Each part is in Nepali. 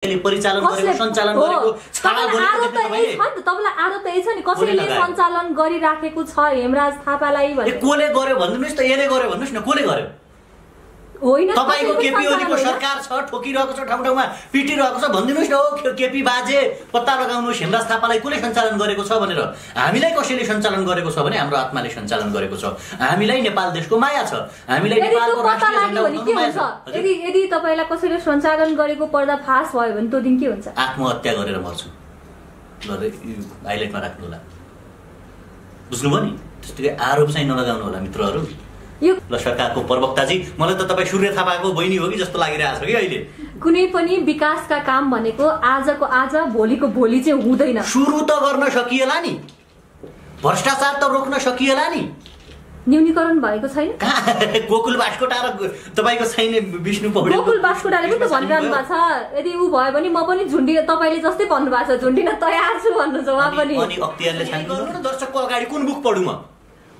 परिचालन गरेको सञ्चालन गरेको छाडा गरेको तपाईलाई आरोप त यही छ नि कसैले सञ्चालन गरिराखेको छ हेमराज थापालाई भने कोले गर्यो भन्नुस् त यसले गर्यो भन्नुस् न कोले गर्यो होइन तपाईको केपी ओलीको सरकार छ ठोकिरहेको छ ठाउँ ठाउँमा पिटिरहेको छ भन्दिनुस् न हो केपी बाजे पत्ता लगाउनुस् हेमराज थापालाई कसले सञ्चालन गरेको छ भनेर हामीलाई कसैले सञ्चालन गरेको छ भने हाम्रो आत्माले सञ्चालन गरेको छ हामीलाई नेपाल देशको माया छ हामीलाई नेपालको राष्ट्रिय झण्डा उठाउनु माया छ यदि तपाईलाई कसैले सञ्चालन गरेको पर्दाफास भयो भने त्यो दिन के हुन्छ आत्महत्या गरेर मर्छु ल हाइलाइटमा राख्नु होला बुझ्नुभयो नि त्यस्तै आरोप चाहिँ नलगाउनु होला मित्रहरू ल सरकारको प्रवक्ताजी मलाई त तपाईँ सूर्य थापाको बहिनी हो कि जस्तो लागिरहेछ कि अहिले कुनै पनि विकासका काम भनेको आजको आज भोलिको भोलि चाहिँ हुँदैन सुरु त गर्न सकिएला नि भ्रष्टाचार त रोक्न सकिएला नि न्यूनीकरण भएको छैन गोकुल बास्कोटा र तपाईको छैन विष्णु पौडेल गोकुल बास्कोटाले पनि त भनिरहनु भएको छ यदि उ भयो भने म पनि झुन्डी तपाईले जस्तै भन्नु भएको छ झुन्डिन तयार छु भन्नु छ उहाँ पनि अनि अख्तियारले छान्नु दर्शकको अगाडि कुन बुक पढु म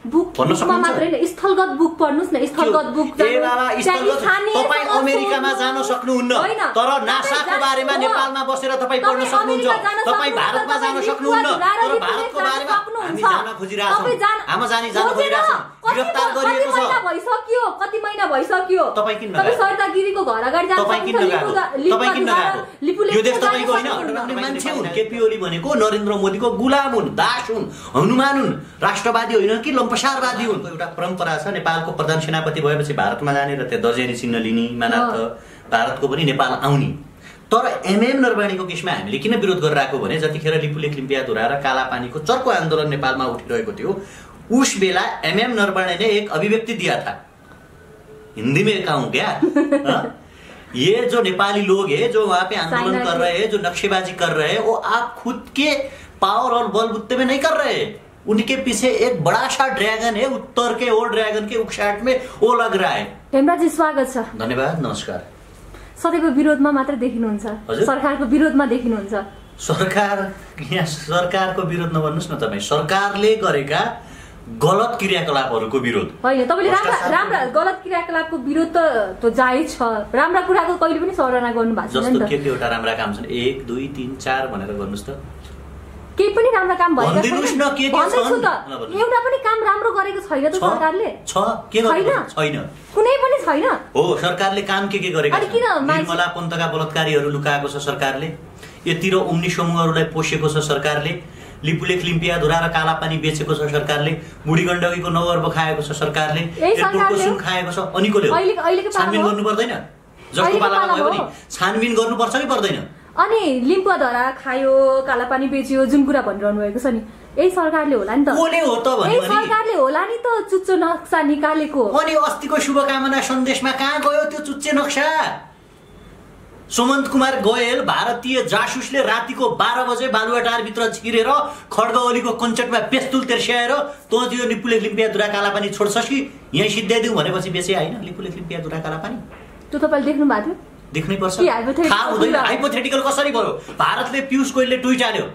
बुक बुकमा मात्रै हैन स्थलगत बुक पढ्नुस् न स्थलगत बुक तपाई अमेरिकामा जान सक्नुहुन्न तर नासाको बारेमा नेपालमा बसेर तपाई पढ्न सक्नुहुन्छ तपाई भारतमा जान सक्नुहुन्न तर भारतको बारेमा हामी जान खोजिरहेछौं हामी जान खोजिरहेछौं गिरफ्तार गरिएको छ भइसक्यो कति महिना भइसक्यो तपाई किन तपाई सरदारगिरीको घर अगाडि जान तपाई किन यो देश तपाईको हैन मान्छे हुन् केपी ओली भनेको नरेन्द्र मोदीको गुलाम हुन् दास हुन् हनुमान हुन् राष्ट्रवादी होइन कि लम्पसारवादी हुन् एउटा परम्परा छ नेपालको प्रधान सेनापति भएपछि भारतमा जाने र त्यहाँ दर्जेनी चिन्ह लिने मानार्थ भारतको पनि नेपाल आउने तर एमएम नरवाणीको केसमा हामीले किन विरोध गरिरहेको भने जतिखेर लिपुलेख लिम्पियाधुरा र कालापानीको चर्को आन्दोलन नेपालमा उठिरहेको थियो उस बेला एमएम नरवाणी ने एक अभिव्यक्ति दिया था हिंदी में कहूं क्या ये जो नेपाली लोग हैं जो वहां पे आंदोलन कर रहे हैं जो नक्शेबाजी कर रहे हैं वो आप खुद के पावर और बलबूते में नहीं कर रहे हैं उनके पीछे एक बड़ा सा ड्रैगन है उत्तर के ओल्ड ड्रैगन के उकसाट में वो लग रहा है हेमराज जी स्वागत छ धन्यवाद नमस्कार सधैँको विरोधमा मात्र देखिनुहुन्छ सरकारको विरोधमा देखिनुहुन्छ सरकार यहाँ सरकारको विरोध नभन्नुस् न तपाई सरकारले गरेका गलत क्रियाकलापहरूको विरोध हैन तपाईले राम्रा गलत क्रियाकलापको विरोध त जायज छ राम्रा कुराको कहिले पनि सराहना गर्नु भएको छैन नि त जस्तो के एउटा राम्रा काम छन् 1 2 3 4 भनेर गर्नुस् त केही पनि राम्रो काम भएको छैन भन्दिनुस् न के छन् एउटा पनि काम राम्रो गरेको छैन त सरकारले छ के गरेको छैन कुनै पनि छैन हो सरकारले काम के गरेको छ निर्मला पन्तका बलात्कारीहरू लुकाएको छ सरकारले यति र उम्नी समूहहरूलाई पोषेको छ सरकारले लिपुलेख लिम्पियाधुरा र कालापानी बेचेको छ सरकारले बुढी गण्डकीको 9 अर्ब खाएको छ सरकारले एयरपोर्टको सुन खाएको छ अनि कोले छानबिन गर्नु पर्दैन जस्तो पालामा भयो भने छानबिन गर्नुपर्छ कि पर्दैन अनि लिम्पियाधुरा खायो कालापानी बेच्यो जुन कुरा भनिरहनु भएको छ नि यही सरकारले होला नि त कोले हो त भन्ने यही सरकारले होला नि त चुच्चो नक्सा निकालेको अनि अस्तिको शुभकामना सन्देशमा कहाँ गयो त्यो चुच्चे नक्सा सुमन्त कुमार गोयल भारतीय जासुसले रातिको 12 बजे बालुवाटार भित्र छिरेर खड्ग ओलीको कन्चटमा पेस्तुल तेर्स्याएर तँ त्यो लिपुलेख लिम्पियाधुरा कालापानी छोड्छस् कि यही सिद्ध्याइदिउँ भनेपछि बेचे हैन लिपुलेख लिम्पियाधुरा कालापानी त्यो तपाईले देख्नु भएको थियो देख्नै पर्छ थाहा हुँदैन हाइपोथेटिकल कसरी भयो भारतले पीयूष गोयलले ट्विट हाल्यो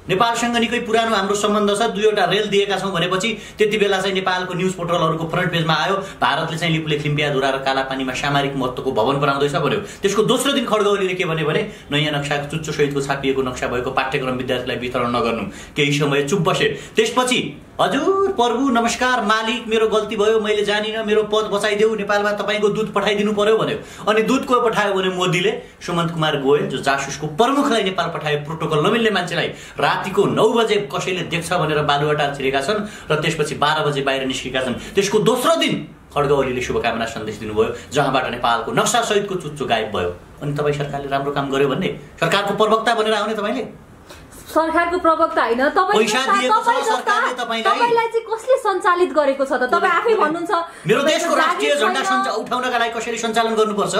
नेपालसँग निकै पुरानो हाम्रो सम्बन्ध छ दुईवटा रेल दिएका छौं भनेपछि त्यति बेला चाहिँ नेपालको न्यूज पोर्टलहरुको फ्रन्ट पेजमा आयो भारतले चाहिँ लिपुलेख लिम्पियाधुरा र कालापानीमा सामरिक महत्त्वको भवन बनाउँदैछ भन्यो त्यसको दोस्रो दिन खड्ग ओलीले के भन्यो भने नयाँ नक्साको चुच्चो सहितको छापिएको नक्सा भएको पाठ्यक्रम विद्यार्थीलाई वितरण नगर्नु केही समय चुप बसे त्यसपछि हजुर प्रभु नमस्कार मालिक मेरो गल्ती भयो मैले जानिन मेरो पद बचाइदेऊ नेपालमा तपाईको दूत पठाइदिनु पर्यो भन्यो अनि दूत को पठायो भने मोदीले सुमन्त कुमार गोयल जो जासुसको प्रमुखलाई नेपाल पठायो प्रोटोकल नमिल्ने मान्छेलाई रातिको 9 बजे कसैले देख्छ भनेर बालुवाटार छिरेका छन् र त्यसपछि 12 बजे बाहिर निस्केका छन् त्यसको दोस्रो दिन खड्ग ओलीले शुभकामना सन्देश दिनुभयो जहाँबाट नेपालको नक्सा सहितको चुच्चो गायब भयो अनि तपाई सरकारले राम्रो काम गर्यो भन्ने सरकारको प्रवक्ता बनेर आउने तपाईले सरकारको प्रवक्ता हैन तपाईलाई चाहिँ कसले सञ्चालित गरेको छ त तपाई आफै भन्नुहुन्छ मेरो देशको राष्ट्रिय झण्डा उठाउनका लागि कसरी सञ्चालन गर्नुपर्छ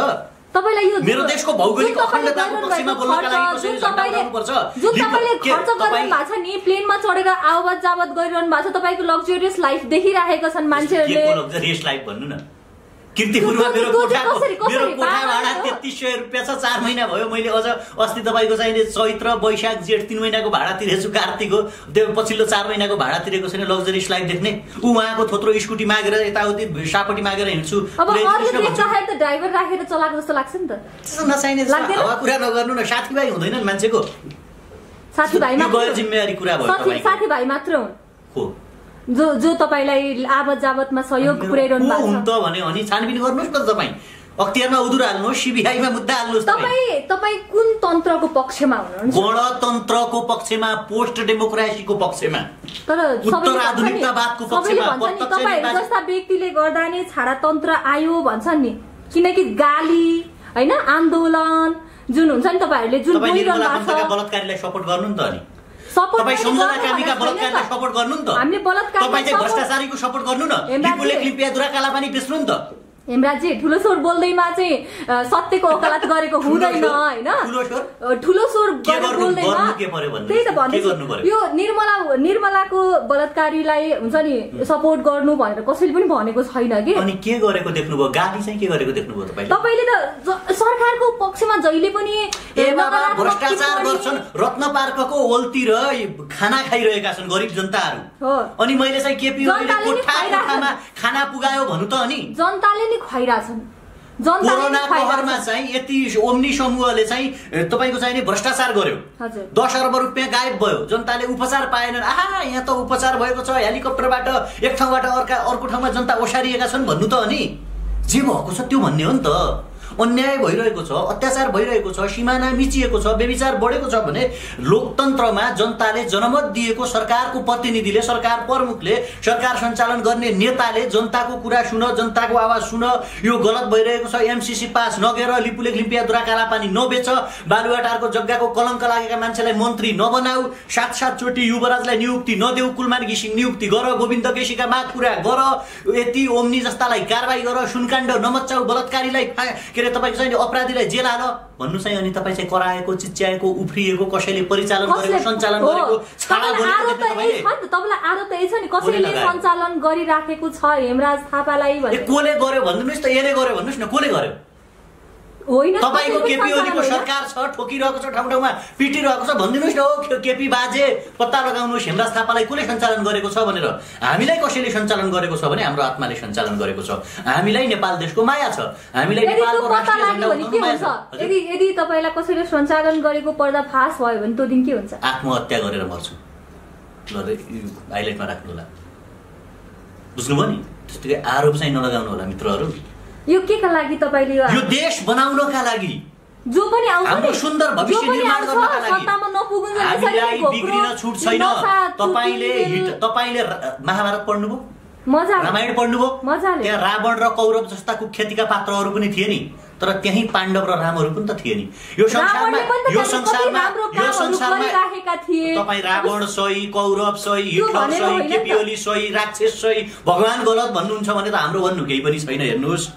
तपाईलाई यो मेरो देशको भौगोलिक अखण्डताको पक्षमा बोल्नका लागि कसरी सञ्चालन गर्नुपर्छ जुन तपाईले खर्च गर्नु भएको छ नि प्लेनमा चढेर आवत जावत गरिरहनु भएको छ तपाईको लग्जरियस लाइफ देखिराखेका छन् मान्छेहरुले के लग्जरियस लाइफ भन्नु न कीर्तिपुरमा मेरो कोठा भाडा 3300 रुपियाँ छ। 4 महिना भयो मैले अझ अस्ति तपाईँको चाहिँ चैत्र वैशाख जेठ 3 महिनाको भाडा तिरेछु। कार्तिकको त्यो पछिल्लो 4 महिनाको भाडा तिरेको छैन। लग्जरियस लाइफ देख्ने ऊ उहाँको थोत्रो स्कुटी मागेर यताउति सापटी मागेर हिँड्छु। ड्राइभर राखेर चलाएको जस्तो लाग्छ नि त। नचाहिने हावा कुरा नगर्नु न। साथीभाइ हुँदैन मान्छेको। साथीभाइमा गैर जिम्मेवारी कुरा भयो। साथीभाइ मात्र हो जो तपाईलाई आवत जावतमा सहयोग पुर्याइरहनु भएको छ। हुन्छ भने अनि छानबिन गर्नुस् न तपाई। अख्तियारमा उजुर हाल्नुहोस्, सीबीआईमा मुद्दा हाल्नुहोस्। तपाई कुन तन्त्रको पक्षमा हुनुहुन्छ? गणतन्त्रको पक्षमा, पोस्ट डेमोक्रेसीको पक्षमा, तर उत्तर आधुनिकतावादको पक्षमा। तपाईहरु जस्ता व्यक्तिले गर्दा नै छाडातन्त्र आयो भन्छन् नि। किनकि गाली हैन आन्दोलन जुन हुन्छ नि तपाईहरुले जुन बोलिरहनु भएको छ, बलात्कारीलाई सपोर्ट गर्नु नि त। अनि तपाईं सम्झना कामीका बलात्कारलाई सपोर्ट गर्नु नि त। हामीले बलात्कार तपाई चाहिँ भ्रष्टाचारीको सपोर्ट गर्नु न। लिपुले क्लिपिया दुराकाला पनि बेच्नु नि त। हेमराजी ठुलो स्वर बोल्दैमा चाहिँ सत्यको वकालत गरेको हुँदैन हैन। ठुलो स्वर गरेर बोल्दैमा त्यही त भन्दैछु। यो निर्मलाको बलात्कारीलाई हुन्छ नि सपोर्ट गर्नु भनेर कसैले पनि भनेको छैन के। अनि के गरेको देख्नुभयो? गाली चाहिँ के गरेको देख्नुभयो तपाईले? तपाईले त सरकारको पक्षमा जहिले पनि भ्रष्टाचार गर्छन्। रत्न पार्कको ओल्तिर खाना खाइरहेका छन् गरिब जनताहरू। अनि मैले चाहिँ केपी ओलीले कोठामा खाना पुगायो भन्नु त। अनि जनताले खुवाइराछन्। कोरोना कहरमा चाहिँ यति ओम्नी समूहले चाहिँ तपाईको चाहिँ भ्रष्टाचार गर्यो। 10 अर्ब रुपियाँ गायब भयो। जनताले उपचार पाएनन्। आहा यहाँ त उपचार भएको छ। हेलिकप्टरबाट एक ठाउँबाट अर्को ठाउँमा जनता ओसारिएका छन् भन्नु त। अनि जे भएको छ त्यो भन्ने हो नि त। अन्याय भइरहेको छ, अत्याचार भइरहेको छ, सिमाना मिचिएको छ, व्यभिचार बढेको छ भने लोकतन्त्रमा जनताले जनमत दिएको सरकारको प्रतिनिधिले, सरकार प्रमुखले, सरकार सञ्चालन गर्ने नेताले जनताको कुरा सुन, जनताको आवाज सुन। यो गलत भइरहेको छ। एमसीसी पास नगेर लिपुले लिम्पिया दुराकाला पानी नबेच, बालुवाटारको जग्गाको कलङ्क लागेका मान्छेलाई मन्त्री नबनाऊ, 7 चोटि युवराजलाई नियुक्ति नदेऊ, कुलमान घिसिङ नियुक्ति गर, गोविन्द केसीका माग पुरा गर, यति ओम्नी जस्तालाई कारबाही गर, सुनकाण्ड नमच्चाऊ, बलात्कारीलाई तपाईको चाहिँ अपराधीलाई जेल हाल भन्नु चाहिँ। अनि तपाई चाहिँ कराएको, चिच्याएको, उफ्रिएको, कसैले परिचालन गरेको, सञ्चालन गरेको, छाडा गरेको तपाईले। तपाईलाई आरोप त छ नि कसैले सञ्चालन गरिराखेको छ हेमराज थापालाई भने। कोले गर्यो भन्नुस् त। यसले गर्यो भन्नुस् न। कोले गर्यो? होइन तपाईको केपी ओलीको सरकार छ, ठोकिरहेको छ, ठाउँ ठाउँमा पिटिरहेको छ भन्दिनुस् न। हो केपी बाजे पत्ता लगाउनुस् हेमराज थापालाई कसले सञ्चालन गरेको छ भनेर। हामीलाई कसैले सञ्चालन गरेको छ भने हाम्रो आत्माले सञ्चालन गरेको छ। हामीलाई नेपाल देशको माया छ। हामीलाई नेपालको राष्ट्रिय झण्डा उठाउनु माया छ। यदि तपाईलाई कसैले सञ्चालन गरेको पर्दाफास भयो भने त्यो दिन के हुन्छ? आत्महत्या गरेर मर्छु। ल हाइलाइटमा राख्नु होला। बुझ्नुभयो नि? त्यस्तै आरोप चाहिँ नलगाउनु होला मित्रहरू। यो केका लागि तपाईले यो देश बनाउनका लागि, जो पनि आउँछ हाम्रो सुन्दर भविष्य निर्माण गर्नका लागि सत्तामा नपुगुन् हामीलाई बिग्रिन छुट छैन। तपाईले महाभारत पढ्नुभयो? मजाले। रामायण पढ्नुभयो? मजाले। त्यहाँ रावण र कौरव जस्ता कुख्यातिका पात्रहरू पनि थिए नि। तर त्यही पाण्डव र रामहरू पनि त थिए नि। यो संसारमा तपाई रावण सही, कौरव सही, हिटलर सही, केपी ओली सही, राक्षस सही, भगवान गलत भन्नुहुन्छ भने त हाम्रो भन्नु केही पनि छैन। हेर्नुहोस्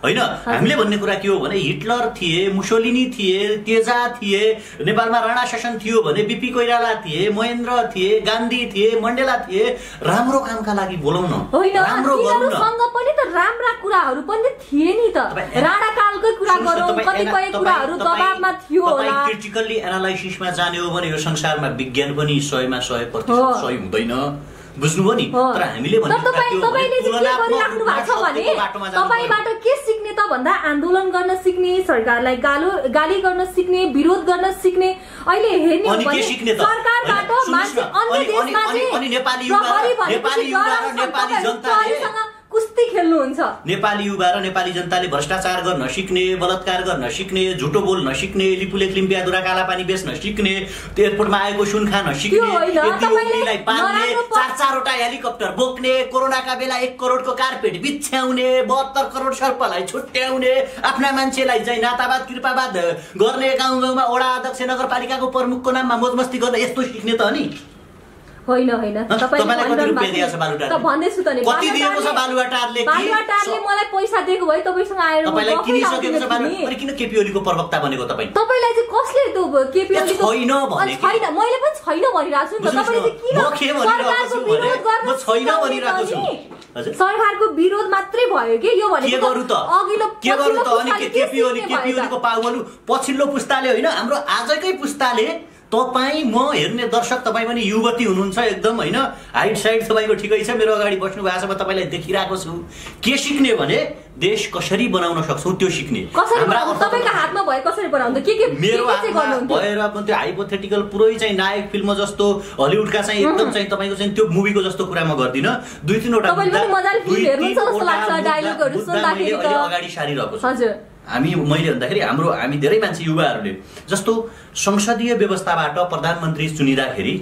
हैन, हामीले भन्ने कुरा के हो भने हिटलर थिए, मुसोलिनी थिए, तेजा थिए, नेपालमा राणा शासन थियो भने बीपी कोइराला थिए, महेन्द्र थिए, गान्धी थिए, मण्डेला थिए। राम्रो कामका लागि बोलाउन, राम्रो गर्नु न। सँग पनि त राम्रा कुराहरू पनि थिए नि त। राणा कालकै कुरा गरौँ, कतिपय कुराहरू दबावमा थियो होला। तपाई क्रिटिकली एनालाइसिसमा जाने हो भने यो संसारमा विज्ञान पनि 100% सही हुँदैन। बुझ्नुभयो नि? तर हामीले तपाईले के गरिराख्नु भएको छ भने तपाईबाट के सिक्ने त भन्दा आन्दोलन गर्न सिक्ने, सरकारलाई गाली गर्न सिक्ने, विरोध गर्न सिक्ने। अहिले हेर्ने हो भने सरकारबाट मान्छे अन्य देशमा अनि नेपाली जनतासँग कुस्ती खेल्नुहुन्छ। नेपाली युवा र नेपाली जनताले भ्रष्टाचार गर्न सिक्ने, बलात्कार गर्न सिक्ने, झुटो बोल्न सिक्ने, लिपुले लिम्पिया दुराकाला पानी बेच्न सिक्ने, एयरपोर्टमा आएको सुन खान सिक्ने, पाल्ने, 4-4वटा हेलिकप्टर बोक्ने, कोरोनाका बेला 1 करोडको कार्पेट बिछ्याउने, 72 करोड सर्पलाई छुट्याउने, आफ्ना मान्छेलाई चाहिँ नातावाद कृपावाद गर्ने, गाउँ गाउँमा वडा अध्यक्ष नगरपालिकाको प्रमुखको नाममा मोजमस्ती गर्न यस्तो सिक्ने त नि। होइन तपाईलाई कति रुपैयाँ दिएको छ बालुवाटारले? भन्दैछु त नि कति दिएको छ बालुवाटारले? बालुवाटारले मलाई पैसा दिएको भए तपाईसँग आएर तपाईलाई किनिसकेको छ बालुवा। अनि किन केपी ओलीको प्रवक्ता बनेको तपाई? तपाईलाई चाहिँ कसले त्यो के केपी ओलीको छैन भनेको छैन, मैले पनि छैन भनिरहेको छु नि त। तपाईँले किन सरकारको विरोध गर्न छैन भनिरहेको छु? हजुर, सरकारको विरोध मात्रै भयो कि यो भनेको? के गरौँ त? अघिल्लो के गरौँ त? अनि केपी ओलीको पाउहरू पछिल्लो पुस्ताले होइन, हाम्रो आजकै पुस्ताले, तपाईँ म हेर्ने दर्शक, तपाईँ पनि युवती हुनुहुन्छ एकदम होइन, हाइट साइड तपाईँको ठिकै छ, मेरो अगाडि बस्नु भएको छ, म तपाईँलाई देखिरहेको छु। के सिक्ने भने देश कसरी बनाउन सक्छौँ त्यो सिक्ने। तपाईँको हातमा भयो कसरी बनाउँदा के मेरो हातमा भएर म त्यो हाइपोथेटिकल पुरै चाहिँ नायक फिल्म जस्तो हलिउडका चाहिँ एकदम चाहिँ तपाईँको चाहिँ त्यो मुभीको जस्तो कुरा म गर्दिनँ। दुई तिनवटा अगाडि सारिरहेको छु। मैले भन्दाखेरि हामी धेरै मान्छे युवाहरूले जस्तो संसदीय व्यवस्थाबाट प्रधानमन्त्री चुनिँदाखेरि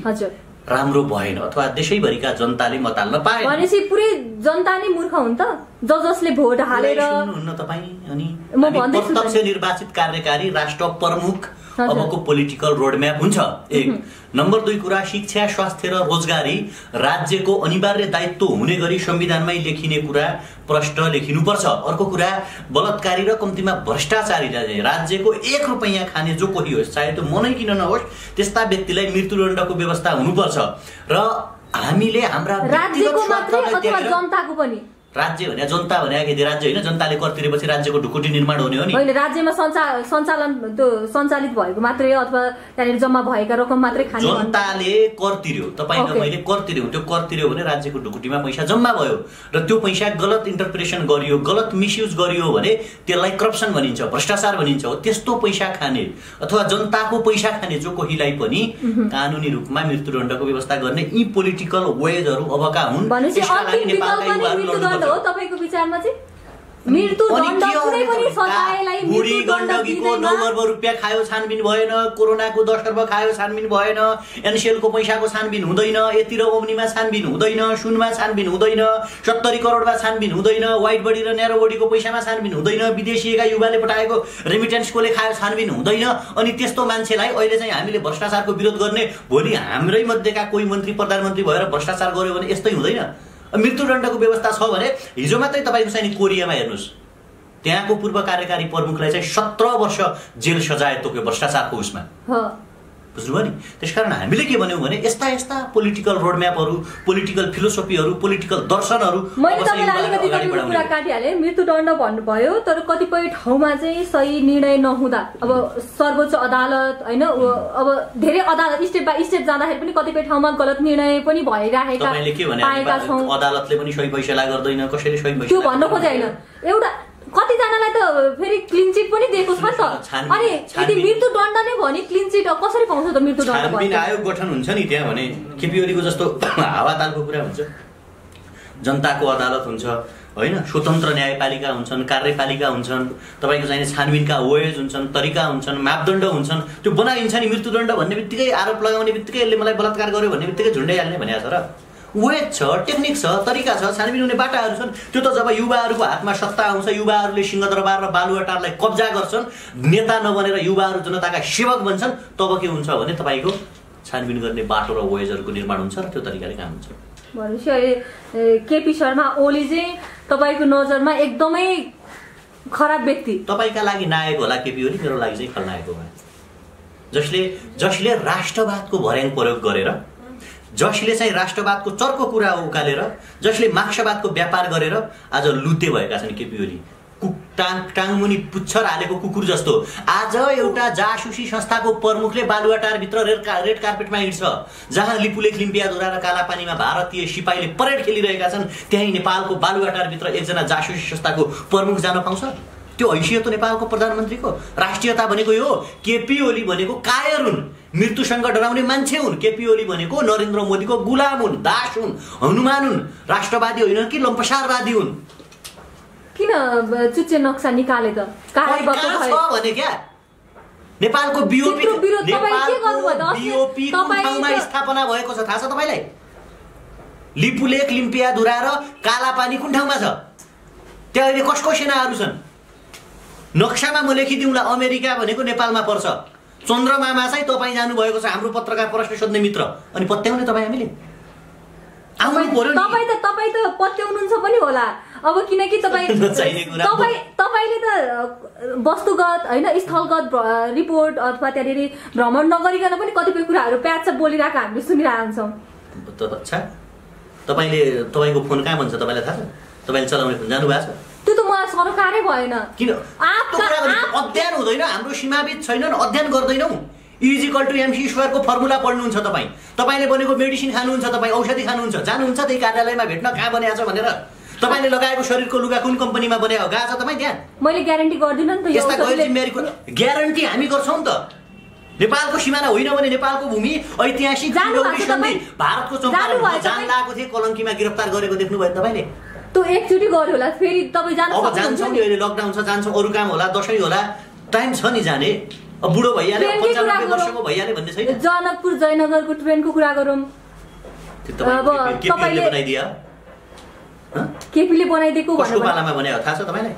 राम्रो भएन अथवा देशैभरिका जनताले मत हाल्न पाए भनेपछि पुरै जनता नै मूर्ख हुन् त, जसले भोट हालेर। सुन्नुहुन्न तपाईँ? अनि प्रत्यक्ष निर्वाचित कार्यकारी राष्ट्र प्रमुख अबको पोलिटिकल रोडम्याप हुन्छ, एक। नम्बर 2 कुरा, शिक्षा, स्वास्थ्य र रोजगारी राज्यको अनिवार्य दायित्व हुने गरी संविधानमै लेखिने कुरा प्रष्ट लेखिनुपर्छ। अर्को कुरा, बलात्कारी र कम्तीमा भ्रष्टाचारीलाई राज्यको 1 रुपैयाँ खाने जो कोही होस्, चाहे त्यो मनै किन नहोस्, त्यस्ता व्यक्तिलाई मृत्युदण्डको व्यवस्था हुनुपर्छ। र हामीले हाम्रा राज्यको मात्रै अथवा जनताको पनि? राज्य भने जनता भने यदि राज्य होइन, जनताले कर तिरेपछि राज्यको ढुकुटी निर्माण हुने हो नि। होइन, राज्यमा सञ्चालन त्यो सञ्चालित भएको मात्रै अथवा त्यहाँनिर जम्मा भएका रकम मात्रै खाने? जनताले कर तिर्यो, तपाईँ र मैले कर तिर्यौँ, त्यो कर तिर्यो भने राज्यको ढुकुटीमा पैसा जम्मा भयो र त्यो पैसा गलत इन्टरप्रिटेसन गरियो, गलत मिसयुज गरियो भने त्यसलाई करप्सन भनिन्छ, भ्रष्टाचार भनिन्छ। हो त्यस्तो पैसा खाने अथवा जनताको पैसा खाने जो कोहीलाई पनि कानुनी रूपमा मृत्युदण्डको व्यवस्था गर्ने यी पोलिटिकल वेजहरू अबका हुन्। त्यसका लागि नेपालका हो तपाईको विचारमा चाहिँ मृत्युदण्ड कुनै पनि सजायलाई मृत्युदण्डको 9 अर्ब रुपैयाँ खायो छानबिन भएन, कोरोनाको 10 अर्ब खायो छानबिन भएन, एनसीएलको पैसाको छानबिन हुँदैन, यति रकममा छानबिन हुँदैन, सुनमा छानबिन हुँदैन, 70 करोडमा छानबिन हुँदैन, व्हाइट बडी र न्यारो बडीको पैसामा छानबिन हुँदैन, विदेशीका युवाले पठाएको रेमिटेन्सकोले खायो छानबिन हुँदैन। अनि त्यस्तो मान्छेलाई अहिले चाहिँ हामीले भ्रष्टाचारको विरोध गर्ने, भोलि हाम्रै मध्येका कोही मन्त्री प्रधानमन्त्री भएर भ्रष्टाचार गर्यो भने यस्तै हुँदैन। मृत्युदण्डको व्यवस्था छ भने हिजो मात्रै तपाईँको चाहिँ कोरियामा हेर्नुहोस्, त्यहाँको पूर्व कार्यकारी प्रमुखलाई चाहिँ 17 वर्ष जेल सजाय तोक्यो भ्रष्टाचारको उसमा, बुझ्नुभयो नि। त्यसकारण हामीले के भन्यौँ भने यस्ता यस्ता पोलिटिकल रोडम्यापहरू, पोलिटिकल फिलोसफीहरू, पोलिटिकल दर्शनहरू। मैले तपाईँलाई अलिकति तपाईँको कुरा काटिहालेँ, मृत्युदण्ड भन्नुभयो, तर कतिपय ठाउँमा चाहिँ सही निर्णय नहुँदा, अब सर्वोच्च अदालत होइन, अब धेरै अदालत स्टेप बाई स्टेप जाँदाखेरि पनि कतिपय ठाउँमा गलत निर्णय पनि भइरहेका पाएका छौँ। अदालतले पनि सही फैसला गर्दैन, कसैले सही फैसला, त्यो भन्न खोजे होइन। एउटा कतिजनालाई त फेरि क्लिन चिट पनि दिएको छ नि त। अनि यदि मृत्युदण्ड नै भने क्लिन चिट कसरी पाउँछ त? मृत्युदण्ड छानबिन आयोग गठन हुन्छ नि त्यहाँ भने केपी ओलीको जस्तो हावातालको कुरा हुन्छ, जनताको अदालत हुन्छ होइन, स्वतन्त्र न्यायपालिका हुन्छन्, कार्यपालिका हुन्छन्, तपाईँको चाहिने छानबिनका वेज हुन्छन्, तरिका हुन्छन्, मापदण्ड हुन्छन्। त्यो बनाइन्छ नि। मृत्युदण्ड भन्ने बित्तिकै, आरोप लगाउने बित्तिकै यसले मलाई बलात्कार गर्यो भन्ने बित्तिकै झुन्डाइहाल्ने भनेको छ र? वेज छ, टेक्निक छ, तरिका छ, छानबिन हुने बाटाहरू छन्। त्यो त जब युवाहरूको हातमा सत्ता आउँछ, युवाहरूले सिंहदरबार र बालुवाटारलाई कब्जा गर्छन्, नेता नबनेर युवाहरू जनताका सेवक बन्छन्, तब के हुन्छ भने तपाईँको छानबिन गर्ने बाटो र वेजहरूको निर्माण हुन्छ र त्यो तरिकाले काम हुन्छ। भनेपछि अहिले केपी शर्मा ओली चाहिँ तपाईँको नजरमा एकदमै खराब व्यक्ति? तपाईँका लागि नायक होला केपी ओली, मेरो लागि चाहिँ खलनायक हो। जसले राष्ट्रवादको भर्याङ प्रयोग गरेर, जसले चाहिँ राष्ट्रवादको चर्को कुरा उकालेर, जसले मार्क्सवादको व्यापार गरेर आज लुते भएका छन् केपी ओली। टाङमुनि पुच्छर हालेको कुकुर जस्तो। आज एउटा जासुसी संस्थाको प्रमुखले बालुवाटारभित्र रेड कार्पेटमा हिँड्छ, जहाँ लिपुलेख लिम्पियाधुरा र कालापानीमा भारतीय सिपाहीले परेड खेलिरहेका छन्, त्यही नेपालको बालुवाटारभित्र एकजना जासुसी संस्थाको प्रमुख जान पाउँछ? त्यो हैसियत हो नेपालको प्रधानमन्त्रीको? राष्ट्रियता भनेको यो हो। केपी ओली भनेको कायर हुन्, मृत्युसँग डराउने मान्छे हुन्। केपी ओली भनेको नरेन्द्र मोदीको गुलाम हुन्, दास हुन्, हनुमान हुन्। राष्ट्रवादी होइन कि लम्पसारवादी हुन्। किन चुच्चे नक्सा निकाले त? भने क्या नेपालको बीओपी कुन ठाउँमा स्थापना भएको छ थाहा छ तपाईँलाई? लिपुलेख लिम्पियाधुरा र कालापानी कुन ठाउँमा छ? त्यहाँ अहिले कसको सेनाहरू छन्? नक्सामा म लेखिदिउँला, अमेरिका भनेको नेपालमा पर्छ, चन्द्रमामा चाहिँ तपाईँ जानुभएको छ, हाम्रो पत्रकार प्रश्न सोध्ने मित्र। अनि पत्याउने तपाईँ हामीले आउनु पर्यो नि। तपाईँ त पत्याउनुहुन्छ पनि होला। अब किनकि तपाईले त वस्तुगत हैन स्थलगत रिपोर्ट अथवा त्यहाँनेरि भ्रमण नगरिकन पनि कतिपय कुराहरू प्याच बोलिरहेको हामीले सुनिरहेका हुन्छौँ। अच्छा तपाईँको फोन कहाँ भन्छ तपाईँलाई थाहा छ? तपाईँले चलाउने फोन जानु भएको छ? त्यो त मलाई सरकारै भएन। किन अध्ययन हुँदैन? हाम्रो सीमाविद छैनन्, अध्ययन गर्दैनौँ। E=mc² को फर्मुला पढ्नुहुन्छ तपाईँ, तपाईँले बनेको मेडिसिन खानुहुन्छ, तपाईँ औषधि खानुहुन्छ, जानुहुन्छ त्यही कार्यालयमा भेट्न कहाँ बनिएको छ भनेर। तपाईँले लगाएको शरीरको लुगा कुन कम्पनीमा बन्यो गएको छ तपाईँ त्यहाँ? मैले ग्यारेन्टी गर्दिनँ नि त। यस्ता गैरजिम्मेवारीको ग्यारेन्टी हामी गर्छौँ नि त। नेपालको सिमाना होइन भने नेपालको भूमि ऐतिहासिक भारतको चौतारामा जान लागेको थियो, कलङ्कीमा गिरफ्तार गरेको देख्नुभयो तपाईँले? त्यो एकचोटि गर्यो होला, फेरि तपाईँ जान अब जान्छौँ नि, अहिले लकडाउन छ, जान्छौँ, अरू काम होला, दसैँ होला, टाइम छ नि जाने। अब बुढो भइहाल्यो, 95 वर्षको भइहाल्यो भन्ने छैन। जनकपुर जयनगरको ट्रेनको कुरा गरौँ। अब तपाईँले बनाइदियो, केपीले बनाइदिएको कसको पालामा बनायो थाहा छ तपाईँलाई?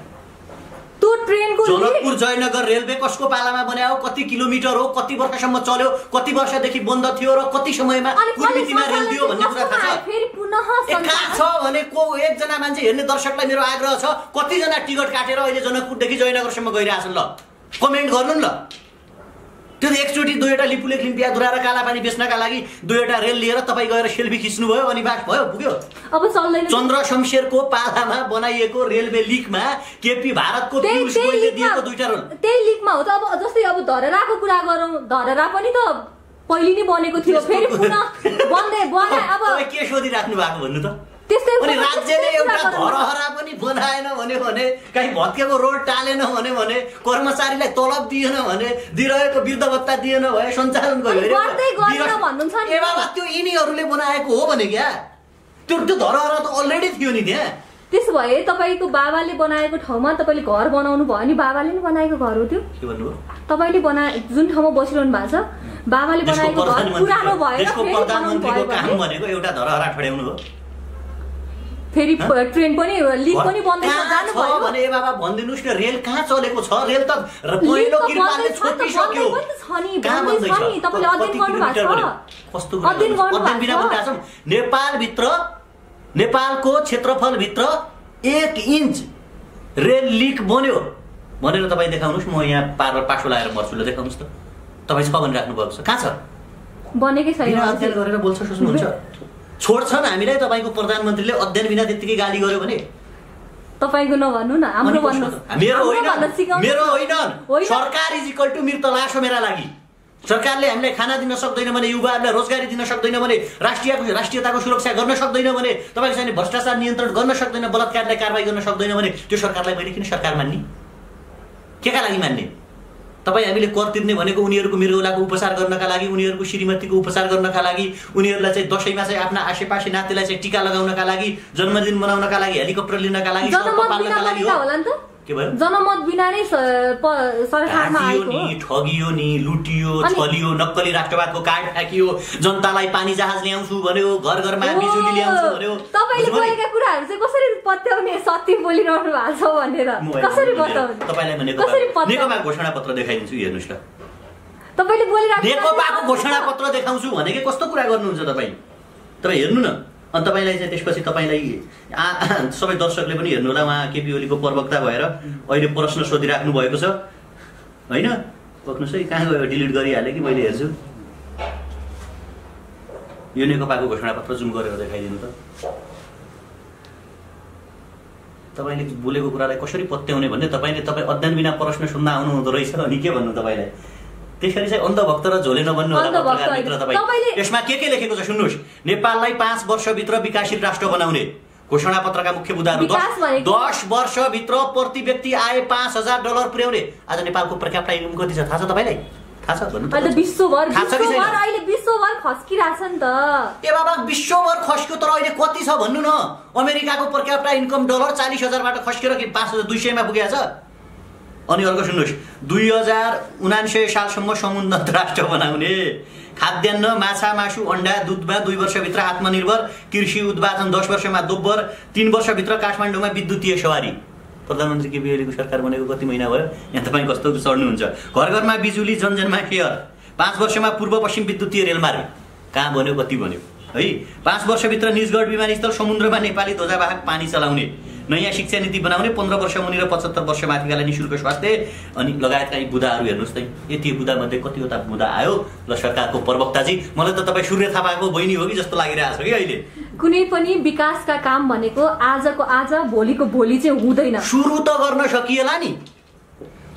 त्यो ट्रेनको जनकपुर जयनगर रेलवे कसको पालामा बनायो, कति किलोमिटर हो, कति वर्षसम्म चल्यो, कति वर्षदेखि बन्द थियो र कति समयमा कुलमितिमा रेल दियो भन्ने कुरा थाहा छ? फेरि पुनः कहाँ छ भने को एकजना मान्छे हेर्ने दर्शकलाई मेरो आग्रह छ, कतिजना टिकट काटेर अहिले जनकपुरदेखि जयनगरसम्म गइरहेछन्? ल कमेन्ट गर्नु नि। ल त्यो एकचोटि 2वटा लिपुलेख लिम्पियाधुरा र कालापानी बेच्नका लागि 2वटा रेल लिएर तपाईँ गएर सेल्फी खिच्नुभयो अनि बास भयो, पुग्यो। अब चल्दैन। चन्द्र शमशेरको पालामा बनाइएको रेलवे लिकमा केपी भारतको पीयूष गोयलले दिएको 2टा रोल त्यही लिकमा हो त। अब जस्तै अब धरहराको कुरा गरौँ, धरहरा पनि त पहिले नै बनेको थियो, फेरि पुनः बन्दै अब के सोधिराख्नु भएको भन्नु त? अनि राज्यले एउटा धरहरा पनि बनाएन भने, कहीँ भत्केको रोड टालेन भने, कर्मचारीलाई तलब दिएन भने, दिइरहेको वृद्ध भत्ता दिएन भए, सञ्चालन गयो बाबा त्यो यिनीहरूले बनाएको हो भने क्या? त्यो धरहरा त अलरेडी थियो नि त्यहाँ। त्यसो भए तपाईँको बाबाले बनाएको ठाउँमा तपाईँले घर बनाउनु भयो नि, बाबाले नै बनाएको घर हो त्यो? के भन्नुभयो? तपाईँले जुन ठाउँमा बसिरहनु भएको छ बाबाले बनाएको घर पुरानो भएर प्रधानमन्त्रीको काम भनेको एउटा धरहरा ठड्याउनु हो। फेरि ट्रेन पनि लिक पनि बन्दैछ, जानु भयो भने ए बाबा भनिदिनुस् न, रेल कहाँ चलेको छ? रेल त पहिलो कृपाले छोपिसक्यो। कहाँ बन्दैछ? तपाईले अध्ययन गर्नु भएको छ? कस्तो अध्ययन बिना भनिरहेको छौँ? नेपालको क्षेत्रफल भित्र 1 इन्च रेल लिक बन्यो भनेर तपाईँ देखाउनुहोस्। म यहाँ पासो लगाएर मर्छु, ल देखाउनुहोस् त। तपाईँ छ भनिराख्नु भएको छ, कहाँ छ? बनेकै छैन। अध्ययन गरेर बोल्छ सोच्नुहुन्छ? छोड्छन् हामीलाई तपाईँको प्रधानमन्त्रीले अध्ययन बिना त्यत्तिकै गाली गर्यो भने? तपाईँको नभन्नु न, हाम्रो भन्नु। मेरो होइन। सरकार = मृत लास हो मेरा लागि। सरकारले हामीलाई खाना दिन सक्दैन भने, युवाहरूलाई रोजगारी दिन सक्दैन भने, राष्ट्रियताको सुरक्षा गर्न सक्दैन भने, तपाईँको चाहिँ भ्रष्टाचार नियन्त्रण गर्न सक्दैन, बलात्कारलाई कारबाही गर्न सक्दैन भने त्यो सरकारलाई मैले किन सरकार मान्ने? के का लागि मान्ने? तपाईँ हामीले कर तिर्ने भनेको उनीहरूको मृगौलाको उपचार गर्नका लागि, उनीहरूको श्रीमतीको उपचार गर्नका लागि, उनीहरूलाई चाहिँ दसैँमा चाहिँ आफ्ना आसेपासे नातेलाई चाहिँ टिका लगाउनका लागि, जन्मदिन मनाउनका लागि, हेलिकप्टर लिनका लागि, पाल्नका लागि हो। के भयो? जनमत बिना नै सरकारमा आएको नि, ठगियो नि, लुटियो, छलियो, नक्कली राष्ट्रवादको कार्ड फ्याँकियो, जनतालाई पानी जहाज ल्याउँछु भन्यो, घर घरमा बिजुली ल्याउँछु भन्यो। तपाईले बोलेका कुराहरू चाहिँ कसरी पत्याउने? सत्य बोलिरहनु भएको छ भनेर कसरी बताउने? तपाईलाई भनेको नेकपा घोषणा पत्र देखाइदिन्छु, हेर्नुस् ल। तपाईले बोलिराख्नु नेकपाको घोषणा पत्र देखाउँछु भनेको कस्तो कुरा गर्नुहुन्छ तपाईँ? तपाईँ हेर्नु न। अनि तपाईँलाई चाहिँ त्यसपछि तपाईँलाई सबै दर्शकले पनि हेर्नु होला, उहाँ केपी ओलीको प्रवक्ता भएर अहिले प्रश्न सोधिराख्नु भएको छ होइन? पक्नुहोस् है, कहाँ गयो? डिलिट गरिहालेँ कि मैले हेर्छु। यो नेकपाको घोषणा पत्र जुम गरेर देखाइदिनु त। तपाईँले बोलेको कुरालाई कसरी पत्याउने भन्ने तपाईँ अध्ययन बिना प्रश्न सुन्न आउनु हुँदो रहेछ। अनि के भन्नु तपाईँलाई? त्यसरी चाहिँ अन्धभक्त र झोले नबन्नु होला पत्रकार मित्र। तपाईँ यसमा के लेखेको छ सुन्नुहोस्। नेपाललाई 5 वर्षभित्र विकासित राष्ट्र बनाउने घोषणा पत्रका मुख्य बुदाहरू। 10 वर्षभित्र प्रति व्यक्ति आय $5,000 पुर्याउने। आज नेपालको पर क्यापिटा इन्कम कति छ थाहा छ तपाईँलाई? थाहा छ भन्नु त? अहिले विश्वभर खस्किरहेछ नि त। ए बाबा विश्वभर खस्क्यो, तर अहिले कति छ भन्नु न? अमेरिकाको पर क्यापिटा इन्कम $40,000बाट खस्केर कि 5,200मा पुगेको छ। अनि अर्को सुन्नुहोस्, 2079 सालसम्म समुन्नत राष्ट्र बनाउने, खाद्यान्न, माछा, मासु, अन्डा, दुधमा 2 वर्षभित्र आत्मनिर्भर, कृषि उत्पादन 10 वर्षमा दोब्बर, 3 वर्षभित्र काठमाडौँमा विद्युतीय सवारी। प्रधानमन्त्री केपी ओलीको सरकार बनेको कति महिना भयो? यहाँ तपाईँ कस्तो चढ्नुहुन्छ? घर घरमा बिजुली, जनजनमा फेयर, 5 वर्षमा पूर्व पश्चिम विद्युतीय रेलमार्ग। कहाँ बन्यो? कति बन्यो है? 5 वर्षभित्र निजगढ विमानस्थल समुद्रमा नेपाली ध्वजावाहक पानी चलाउने, नयाँ शिक्षा नीति बनाउने 15 वर्ष मुनि र 75 वर्ष माथिकालाई निशुल्क स्वास्थ्य अनि लगायतका यी बुदाहरू हेर्नुहोस् त। यति बुदामध्ये कतिवटा बुदा आयो ल सरकारको प्रवक्ताजी? मलाई त तपाईँ सूर्य थापाको बहिनी हो कि जस्तो लागिरहेको छ कि अहिले। कुनै पनि विकासका काम भनेको आजको आज भोलिको भोलि चाहिँ हुँदैन। सुरु त गर्न सकिएला नि,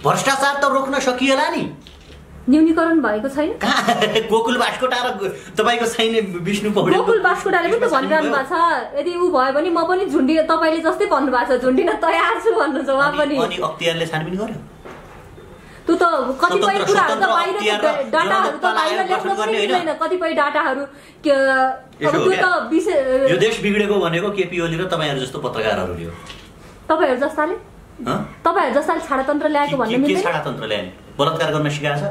भ्रष्टाचार त रोक्न सकिएला नि। न्यूनीकरण भएको छैन। गोकुल बास्कोटा र तपाईको छैन विष्णु पौडेल। गोकुल बास्कोटाले पनि त भनिरहनु भएको छ यदि ऊ भयो भने म पनि झुन्डी तपाईले जस्तै भन्नु भएको छ झुन्डिन तयार छु भन्नु छ उहाँ पनि। अनि अख्तियारले छानबिन गर्यो। त्यो त कतिपय कुराहरु त बाहिर डाटाहरु त बाहिर लेख्न पनि मिल्दैन। कतिपय डाटाहरु अब त्यो त यो देश बिग्डेको भनेको केपी ओली र तपाईहरु जस्तो पत्रकारहरुले हो। तपाईहरु जस्ताले छाडातन्त्र ल्याएको भन्ने मिल्दैन। के छाडातन्त्र ल्याए? बलात्कार गर्न सिकाएछ?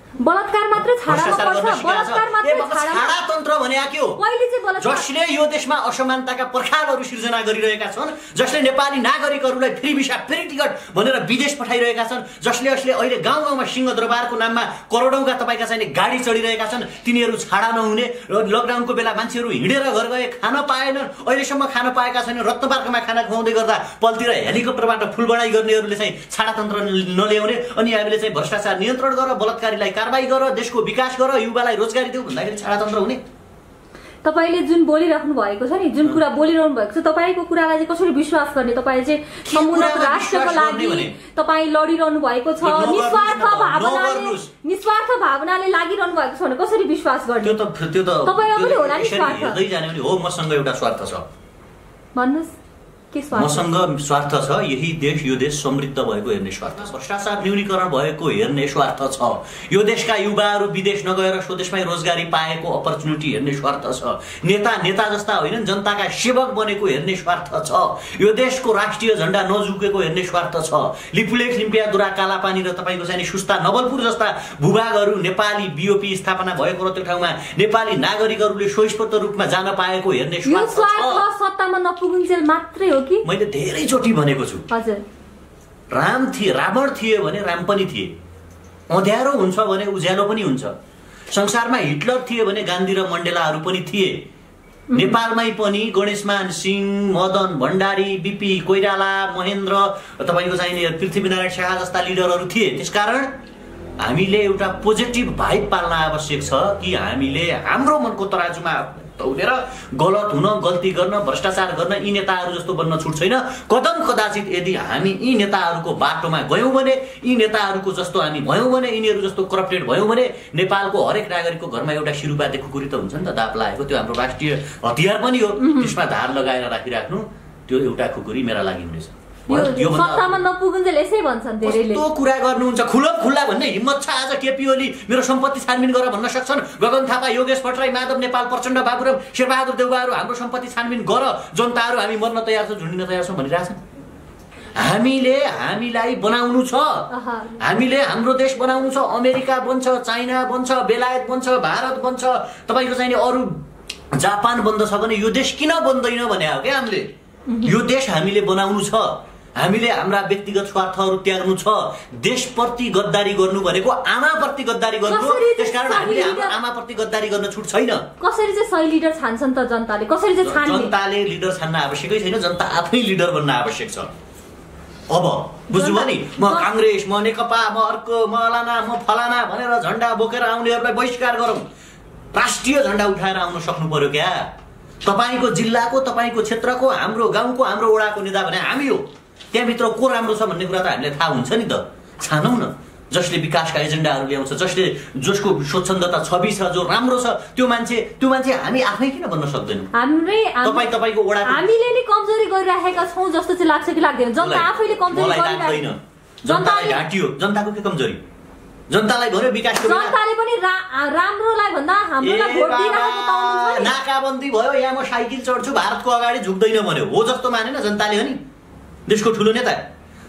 बलात्कार मात्र छाडामा पर्छ। बलात्कार मात्र छाडातन्त्र भने के हो? पहिले चाहिँ बलात्कार जसले यो देशमा असमानताका पर्खालहरू सिर्जना गरिरहेका छन्, जसले नेपाली नागरिकहरूलाई फ्री भिसा फ्री टिकट भनेर विदेश पठाइरहेका छन्, जसले अहिले गाउँ गाउँमा सिंहदरबारको नाममा करोडौंका तपाईका चाहिँ गाडी चढिरहेका छन्, तिनीहरू छाडा नहुने। लकडाउनको बेला मान्छेहरू हिँडेर घर गए, खान पाएनन्, अहिलेसम्म खान पाएका छैनन्। रत्नपार्कमा खाना खुवाउँदै गर्दा पल्तिर हेलिकप्टरबाट फुलबडाई गर्नेहरूले चाहिँ छाडातन्त्र नल्याउने अनि हामीले चाहिँ भ्रष्टाचार नियन्त्रण गर, बलात्कारीलाई कारबाही गर, देशको विकास गर, युवालाई रोजगारी देऊ भन्दाखेरि छाडातन्त्र हुने। तपाईले जुन बोलिराख्नु भएको छ नि, जुन कुरा बोलिरहनु भएको छ, तपाईको कुरालाई चाहिँ कसरी विश्वास गर्ने? तपाईले चाहिँ समुन्नत राष्ट्रको लागि तपाई लडिरहनु भएको छ, निस्वार्थ भावनाले लागिरहनु भएको छ भने कसरी विश्वास गर्ने? त्यो त तपाईको पनि होला नि स्वार्थ। हेर्दै जाने भने हो मसँग एउटा स्वार्थ छ। भन्नुस् के स्वार्थ? मसँग स्वार्थ छ यही देश यो देश समृद्ध भएको हेर्ने स्वार्थ छ। भ्रष्टाचार न्यूनीकरण भएको हेर्ने स्वार्थ छ। यो देशका युवाहरू विदेश नगएर स्वदेशमै रोजगारी पाएको अपर्च्युनिटी हेर्ने स्वार्थ छ। नेता जस्ता होइनन्, जनताका सेवक बनेको हेर्ने स्वार्थ छ। यो देशको राष्ट्रिय झण्डा नझुकेको हेर्ने स्वार्थ छ। लिपुलेख, लिम्पियादुरा, कालापानी र तपाईको चाहिँ सुस्ता नवलपुर जस्ता भूभागहरू नेपाली बीओपी स्थापना भएको र त्यो ठाउँमा नेपाली नागरिकहरूले स्वस्फूर्त रूपमा जान पाएको हेर्ने स्वार्थ छ। यो स्वार्थ सत्तामा नपुगुन्जेल मात्रै हो कि? मैले धेरैचोटि भनेको छु। हजुर, रावण थिए भने राम पनि थिए, अँध्यारो हुन्छ भने उज्यालो पनि हुन्छ। संसारमा हिटलर थिए भने गान्धी र मण्डेलाहरू पनि थिए। नेपालमै पनि गणेशमान सिंह, मदन भण्डारी, बीपी कोइराला, महेन्द्र, तपाईको चाहिने पृथ्वीनारायण शाह जस्ता लिडरहरू थिए। त्यसकारण हामीले एउटा पोजिटिभ भाइब पाल्न आवश्यक छ कि हामीले हाम्रो मनको तराजुमा तौलेर गलत हुन, गल्ती गर्न, भ्रष्टाचार गर्न यी नेताहरू जस्तो बन्न छुट छैन। कदम कदाचित यदि हामी यी नेताहरूको बाटोमा गयौँ भने, यी नेताहरूको जस्तो हामी भयौँ भने, यिनीहरू जस्तो करप्टेड भयौँ भने नेपालको हरेक नागरिकको घरमा एउटा शिरुबादे खुकुरी त हुन्छ नि त, दाप लागेको। त्यो हाम्रो राष्ट्रिय हतियार पनि हो। त्यसमा धार लगाएर राखिराख्नु त्यो एउटा खुकुरी मेरा लागि हुनेछ। सत्तामा नपुगुन्जेल यसै भन्छन् धेरैले। त्यो कुरा गर्नुहुन्छ खुल्ला भन्ने हिम्मत छ आज केपी ओली मेरो सम्पत्ति छानबिन गर भन्न सक्छन्। गगन थापा, योगेश भट्टराई, माधव नेपाल, प्रचण्ड, बाबुराम, शेरबहादुर देउवाहरू हाम्रो सम्पत्ति छानबिन गर, जनताहरू हामी मर्न तयार छौँ, झुन्डिन तयार छौँ भनिरहेछन्। हामीलाई बनाउनु छ, हामीले हाम्रो देश बनाउनु छ। अमेरिका बन्छ, चाइना बन्छ, बेलायत बन्छ, भारत बन्छ, तपाईको चाहिँ अरू जापान बन्द छ भने यो देश किन बन्दैन भने हो क्या हामीले। यो देश हामीले बनाउनु छ। हामीले हाम्रा व्यक्तिगत स्वार्थहरू त्याग्नु छ। देशप्रति गद्दारी गर्नु भनेको आमाप्रति गद्दारी गर्नु हो। त्यसकारण हामीले हाम्रो आमाप्रति गद्दारी गर्न छुट छैन। कसरी चाहिँ सही लिडर छान्छन् त जनताले? कसरी चाहिँ छान्ने? जनताले लिडर छान्न आवश्यकै छैन, जनता आफै लिडर बन्न आवश्यक छ। अब बुझ्नुभयो नि, म कांग्रेस, म नेकपा, म अर्को, म अलाना, म फलाना भनेर झण्डा बोकेर आउनेहरूलाई बहिष्कार गरौँ। राष्ट्रिय झण्डा उठाएर आउन सक्नु पर्यो क्या। तपाईको जिल्लाको, तपाईको क्षेत्रको, हाम्रो गाउँको, हाम्रो वडाको नेता भने हामी हो। त्यहाँभित्र को राम्रो छ भन्ने कुरा त हामीलाई थाहा हुन्छ नि त। छानौँ न। जसले विकासका एजेन्डाहरू ल्याउँछ, जसको स्वच्छन्दता छवि छ, जो राम्रो छ, त्यो मान्छे हामी आफै किन बन्न सक्दैनौँ? तपाईको वडा हामीले नि कमजोरी गरिराखेका छौँ जस्तो चाहिँ लाग्छ कि लाग्दैन? जनता आफैले कमजोरी गरिरहेको। जनताले ढाँटियो। जनताको के कमजोरी? जनतालाई भन्यो विकासको, जनताले पनि राम्रोलाई भन्दा हाम्रोलाई भोट दिइरहेको पाउनुहुन्छ नि। नाकाबन्दी भयो, यहाँ म साइकल चढ्छु, भारतको अगाडि झुक्दैन भन्यो, हो जस्तो मानेन जनताले हो नि। देशको ठुलो नेता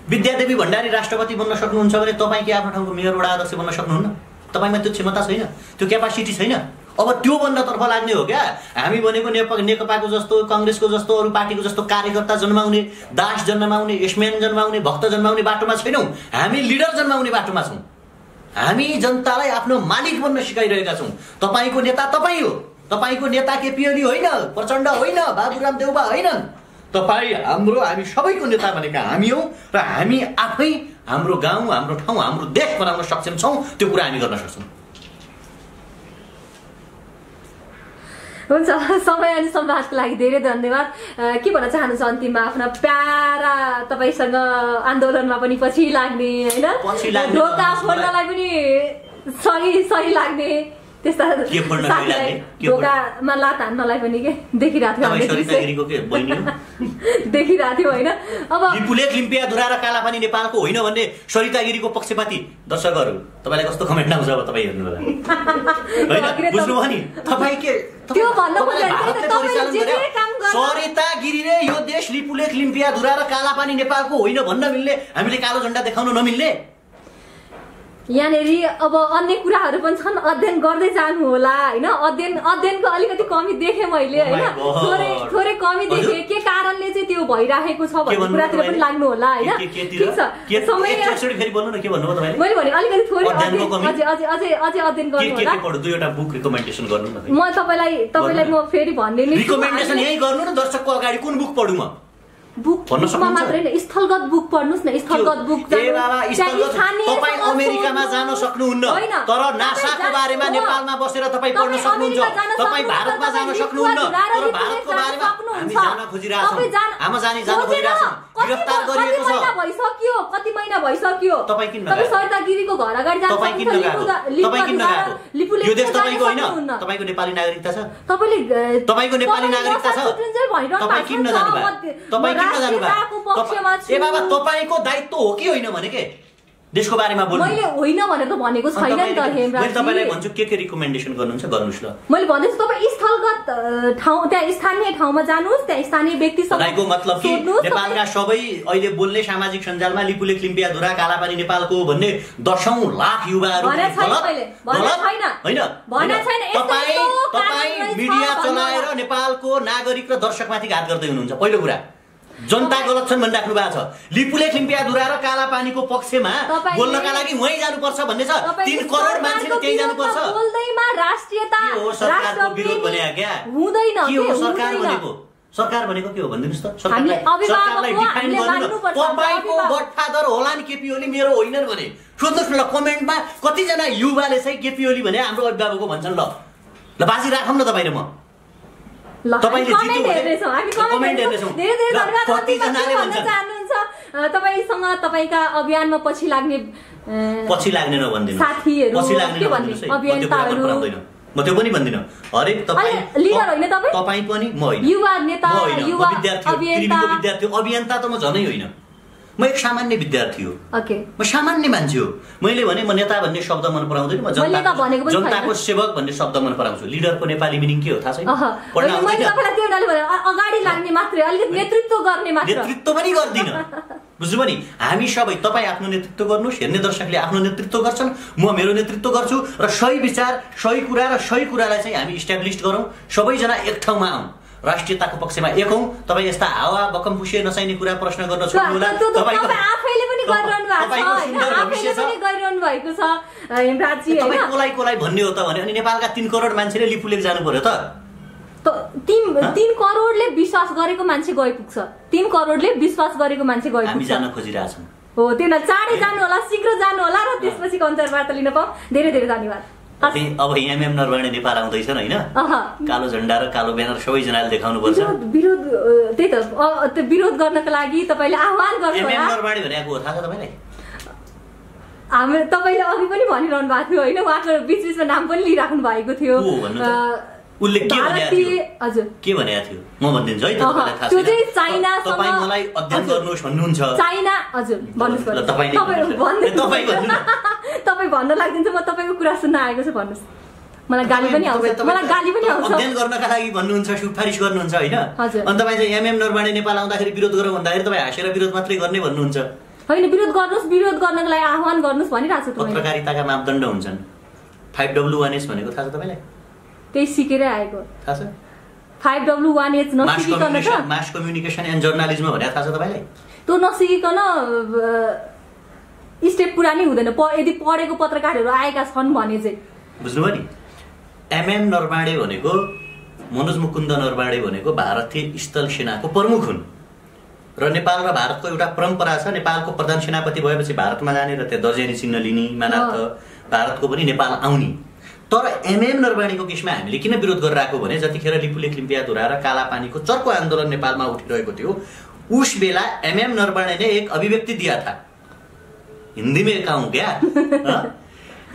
विद्यादेवी भण्डारी राष्ट्रपति बन्न सक्नुहुन्छ भने तपाईँ के आफ्नो ठाउँको मेयर, वडा अध्यक्ष बन्न सक्नुहुन्न? तपाईँमा त्यो क्षमता छैन, त्यो क्यापासिटी छैन। अब त्यो बन्नतर्फ लाग्ने हो क्या हामी। भनेको नेकपाको जस्तो, कांग्रेसको जस्तो, अरू पार्टीको जस्तो कार्यकर्ता जन्माउने, दास जन्माउने, एसम्यान जन्माउने, भक्त जन्माउने बाटोमा छैनौँ। हामी लिडर जन्माउने बाटोमा छौँ। हामी जनतालाई आफ्नो मालिक बन्न सिकाइरहेका छौँ। तपाईँको नेता तपाईँ हो। तपाईँको नेता केपी ओली होइन, प्रचण्ड होइन, बाबुराम देउवा होइन। तपाईँ हामी सबैको नेता भनेका हामी हौ र हामी आफै हाम्रो गाउँ हाम्रो ठाउँ हाम्रो देश बनाउन सक्षम छौँ त्यो कुरा हामी गर्न सक्छौँ। हुन्छ समय अनि संवादको लागि धेरै धन्यवाद। के भन्न चाहनुहुन्छ अन्तिममा आफ्ना प्यारा तपाईसँग आन्दोलनमा पनि पछि लाग्ने होइन ढोका फोड्नलाई पनि सही लाग्ने त्यस्ता ढोकामा लात हान्नलाई पनि के देखिरहेको थियो होइन। अब लिपुलेख लिम्पियाधुरा र कालापानी नेपालको होइन भन्ने सरिता गिरीको पक्षपाती दर्शकहरू तपाईँलाई कस्तो कमेन्ट आउँछ अब तपाईँ हेर्नु होला होइन बुझ्नुभयो नि तपाईँ के सरिता गिरीले यो देश लिपुलेख लिम्पियाधुरा र कालापानी नेपालको होइन भन्न मिल्ने हामीले कालो झण्डा देखाउन नमिल्ने यहाँनिर अब अन्य कुराहरू पनि छन् अध्ययन गर्दै जानु होला होइन। अध्ययनको अलिकति कमी देखेँ मैले होइन थोरै कमी देखेँ के कारणले चाहिँ त्यो भइराखेको छ भन्ने कुरातिर पनि लाग्नु होला होइन। ठिक छ मैले भने अलिकति थोरै अझै अध्ययन गर्नु होला। म तपाईँलाई म फेरि भन्ने दर्शकको अगाडि कुन बुक पढौँ म बुकमा मात्रै होइन स्थलगत बुक पढ्नुस् न। स्थलगत बुक तपाईँ अमेरिकामा जान सक्नुहुन्न तर नासाको बारेमा नेपालमा बसेर तपाईँ पढ्न सक्नुहुन्छ। तपाईँ भारतमा जान सक्नुहुन्न तर भारतको बारेमा हामी जान खोजिरहेछौँ। जान खोजिरहेछौँ। गिरफ्तार गरिएको छ भइसक्यो कति महिना भइसक्यो। तपाईँ किन सरिता गिरीको घर अगाडि जान तपाईँ किन नगएको? यो देश तपाईँको होइन तपाईँको नेपाली नागरिकता छ। तपाईँको नेपाली नागरिकता छ तपाईँ किन नजानु भयो? ए बाबा तपाईको दायित्व हो कि होइन भने के देशको बारेमा बोल्नु? मैले होइन भनेर त भनेको छैन नि त हेमराज। मैले तपाईलाई भन्छु के रिकमेन्डेसन गर्नुहुन्छ गर्नुस् ल। मैले भन्दैछु तपाईँ स्थलगत ठाउँ त्यहाँ स्थानीय ठाउँमा जानुस् त्यहाँ स्थानीय व्यक्तिसँग भनेको मतलब कि नेपालका सबै अहिले बोल्ने सामाजिक सञ्जालमा लिपुलेख लिम्पियाधुरा कालापानी नेपालको भन्ने 10औं लाख युवाहरू तपाईँ मिडिया चलाएर नेपालको नागरिक र दर्शकमाथि घात गर्दै हुनुहुन्छ। पहिलो कुरा जनता गलत छन् भनिराख्नु भएको छ। लिपुलेख लिम्पियाधुरा र कालापानीको पक्षमा बोल्नका लागि वहीँ जानुपर्छ भन्ने छ। 3 करोड मान्छेले त्यही जानुपर्छ। बोल्दैमा राष्ट्रियता सरकारको विरोध भने क्या हुँदैन। के हो सरकार भनेको? सरकार भनेको के हो भनिदिनुस् त? सरकारलाई डिफाइन गर्नु। तपाईको गडफादर होला नि केपी ओली मेरो होइनन् भने सोध्नुहोस् न ल कमेन्टमा कतिजना युवाले चाहिँ केपी ओली भने हाम्रो अभिभावकको भन्छन्। ल बाजी राखौँ न तपाईँ र म तपाईँले तपाईँसँग तपाईँका अभियानमा पछि लाग्ने नभनिदिनु साथीहरू म त्यो पनि भन्दिनँ। हरेक लिडर होइन तपाईँ पनि म होइन युवा नेता युवा विद्यार्थी अभियन्ता त म झनै होइन। म एक सामान्य विद्यार्थी हो। म सामान्य मान्छे हो। मैले भने म नेता भन्ने शब्द मन पराउँदैन। म जनताको सेवक भन्ने शब्द मन पराउँछु। लिडरको नेपाली मिनिङ के हो थाहा छैन? अगाडि लाग्ने मात्रै अलिकति नेतृत्व गर्ने मात्र। नेतृत्व पनि गर्दिन बुझ्नुभयो नि? हामी सबै तपाईँ आफ्नो नेतृत्व गर्नुहोस्। हेर्ने दर्शकले आफ्नो नेतृत्व गर्छन् म मेरो नेतृत्व गर्छु र सही विचार सही कुरा र सही कुरालाई चाहिँ हामी इस्टाब्लिस गरौँ। सबैजना एक ठाउँमा आउँ राष्ट्रियताको पक्षमा एक हौँ। तपाईँ यस्ता हावा बकमपुसे नचाहिने कुरा प्रश्न गर्न छोड्नु होला। आफैले पनि गरिरहनु भएको छ हेमराजजी होइन। कोलाई भन्ने हो त भने अनि नेपालका 3 करोड मान्छेले लिपुलेख जानु पर्यो त? 3 करोडले विश्वास गरेको मान्छे गइपुग्छ। 3 करोडले विश्वास गरेको मान्छे गइपुग्छ। हामी जान खोजिरहेछौँ। हो त्यो चाँडै जानु होला शीघ्र जानु होला र त्यसपछि कन्सर्टबाट लिन पाऊँ। धेरै धेरै धन्यवाद। अब एमएम नरवाणे नेपाल आउँदैछन् होइन? कालो झण्डा र कालो ब्यानर सबैजनाले देखाउनु पर्छ। विरोध त्यही त त्यो विरोध गर्नको लागि तपाईँले आह्वान गर्नु होला। एमएम नरवाणे भनेको हो थाहा छ तपाईँलाई? तपाईँले अघि पनि भनिरहनु भएको थियो होइन? उहाँको बिचबिचमा नाम पनि लिइराख्नु भएको थियो। उसले के भनेको थियो? हजुर के भनेको थियो म भनिदिन्छु है त तपाईँलाई थाहा त्यो चाहिँ चाइनासँग तपाईँ मलाई अध्ययन गर्नुहोस् भन्नुहुन्छ। चाइना हजुर भन्नुहोस् तपाईँ भन्न लाग्दिन्छ। म तपाईँको कुरा सुन्न आएको छु भन्नुहोस्। मलाई गाली पनि आउँछ। अध्ययन गर्नका लागि भन्नुहुन्छ सिफारिस गर्नुहुन्छ होइन? अनि तपाईँ चाहिँ एमएम नरवाणे नेपाल आउँदाखेरि विरोध गरौँ भन्दाखेरि तपाईँ हाँसेर विरोध मात्रै गर्ने भन्नुहुन्छ होइन? विरोध गर्नुहोस् विरोध गर्नको लागि आह्वान गर्नुहोस् भनिरहेको छु। पत्रकारिताका मापदण्ड हुन्छन्। 5W1H भनेको थाहा छ तपाईँलाई? त्यही सिकेरै आएको थाहा छ? 5W1H नसिकिकन मास कम्युनिकेसन एन्ड जर्नलिज्म भनेको थाहा छ तपाईँलाई? त्यो नसिकिकन स्टेप पुरा नै हुँदैन। यदि पढेको पत्रकारहरू आएका छन् भने चाहिँ बुझ्नुभयो नि? एमएम नरवाणे भनेको मनोज मुकुन्द नरवाणे भनेको भारतीय स्थल सेनाको प्रमुख हुन्। र नेपाल र भारतको एउटा परम्परा छ, नेपालको प्रधान सेनापति भएपछि भारतमा जाने र त्यहाँ दर्जेनी चिन्ह लिने मानार्थ भारतको पनि नेपाल आउने। तर एमएम नरवाणीको केसमा हामीले किन विरोध गरिरहेको भने जतिखेर लिपुलेख लिम्पियाधुरा र कालापानीको चर्को आन्दोलन नेपालमा उठिरहेको थियो उस बेला एमएम नरवाणे ने एक अभिव्यक्ति दिया था, हिंदी में कहूँ क्या,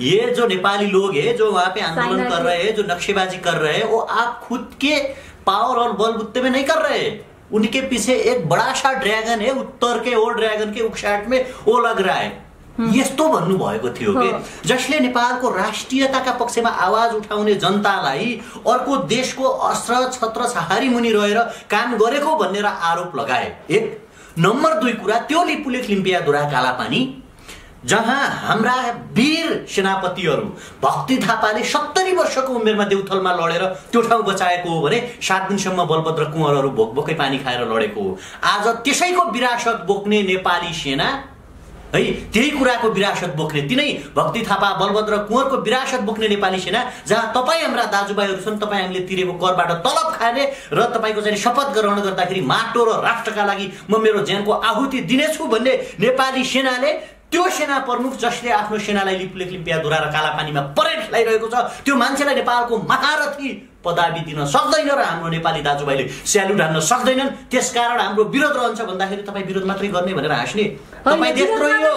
ये जो नेपाली लोग हैं जो वहां पे आंदोलन कर रहे हैं, जो नक्शेबाजी कर रहे हैं, वो आप खुद के पावर और बलबूते में नहीं कर रहे, उनके पीछे एक बड़ा सा ड्रैगन है, उत्तर के वो ड्रैगन के उकसाट में वो लग रहा है। यस्तो भन्नुभएको थियो के जसले नेपालको राष्ट्रियताका पक्षमा आवाज उठाउने जनतालाई अर्को देशको अस्त्र छत्र सहारी मुनि रहेर काम गरेको भनेर आरोप लगाए। एक नम्बर 2 कुरा त्यो लिपुलेख लिम्पियाधुरा कालापानी जहाँ हाम्रा वीर सेनापतिहरू भक्ति थापाले 70 वर्षको उमेरमा देउथलमा लडेर त्यो ठाउँ बचाएको हो भने 7 दिनसम्म बलभद्र कुँवरहरू भोकभोकै पानी खाएर लडेको हो। आज त्यसैको विरासत बोक्ने नेपाली सेना है, त्यही कुराको विरासत बोक्ने तिनै भक्ति थापा बलभद्र कुँवरको विरासत बोक्ने नेपाली सेना जहाँ तपाईँ हाम्रा दाजुभाइहरू छन्, तपाईँ हामीले तिरेको करबाट तलब खाने र तपाईँको चाहिँ शपथ ग्रहण गर्दाखेरि माटो र राष्ट्रका लागि म मेरो ज्यानको आहुति दिनेछु भन्ने नेपाली सेनाले त्यो सेना प्रमुख जसले आफ्नो सेनालाई लिपुलेख लिम्पियाधुरा र कालापानीमा परेड खेलाइरहेको छ त्यो मान्छेलाई नेपालको महारथी पदवी दिन सक्दैन र हाम्रो नेपाली दाजुभाइले स्यालुट हान्न सक्दैनन्। त्यसकारण हाम्रो विरोध रहन्छ भन्दाखेरि तपाईँ विरोध मात्रै गर्ने भनेर हाँस्ने, तपाईँ देशद्रोही हो।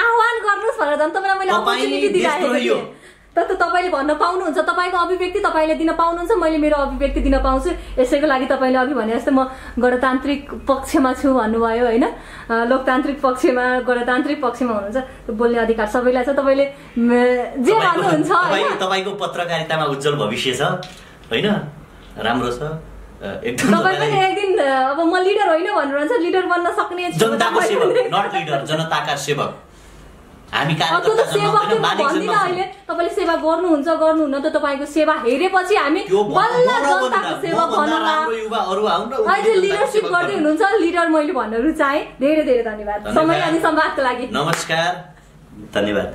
आह्वान गर्नुस् भनेर जन तपाईलाई मैले अपर्च्युनिटी दिइराखेको थिएँ। तर तपाईले भन्न पाउनुहुन्छ, तपाईको अभिव्यक्ति तपाईले दिन पाउनुहुन्छ, मैले मेरो अभिव्यक्ति दिन पाउँछु। यसैको लागि तपाईले अघि भने जस्तो म गणतान्त्रिक पक्षमा छु भन्नुभयो हैन, लोकतान्त्रिक पक्षमा गणतान्त्रिक पक्षमा हुनुहुन्छ, बोल्ने अधिकार सबैलाई छ। तपाईले जे भन्नुहुन्छ तपाईको पत्रकारितामा उज्जवल भविष्य छ हैन, राम्रो छ एकदम। तपाई पनि एक दिन अब म लिडर होइन भन्नुहुन्छ, लिडर बन्न सक्ने जनताको सेवक, नट लिडर, जनताका सेवक। हामी कार्यकर्ता जन्माउँदैन, मालिक जन्माउँदैन। तपाईले सेवा गर्नुहुन्छ गर्नुहुन्न त तपाईको सेवा हेरेपछि हामी बल्ल जनताको सेवा भन्नुला। अहिले लिडरशिप गर्दै हुनुहुन्छ, लिडर मैले भन्न रुचाए। धेरै धेरै धन्यवाद समय अनि संवादको लागि। नमस्कार, धन्यवाद।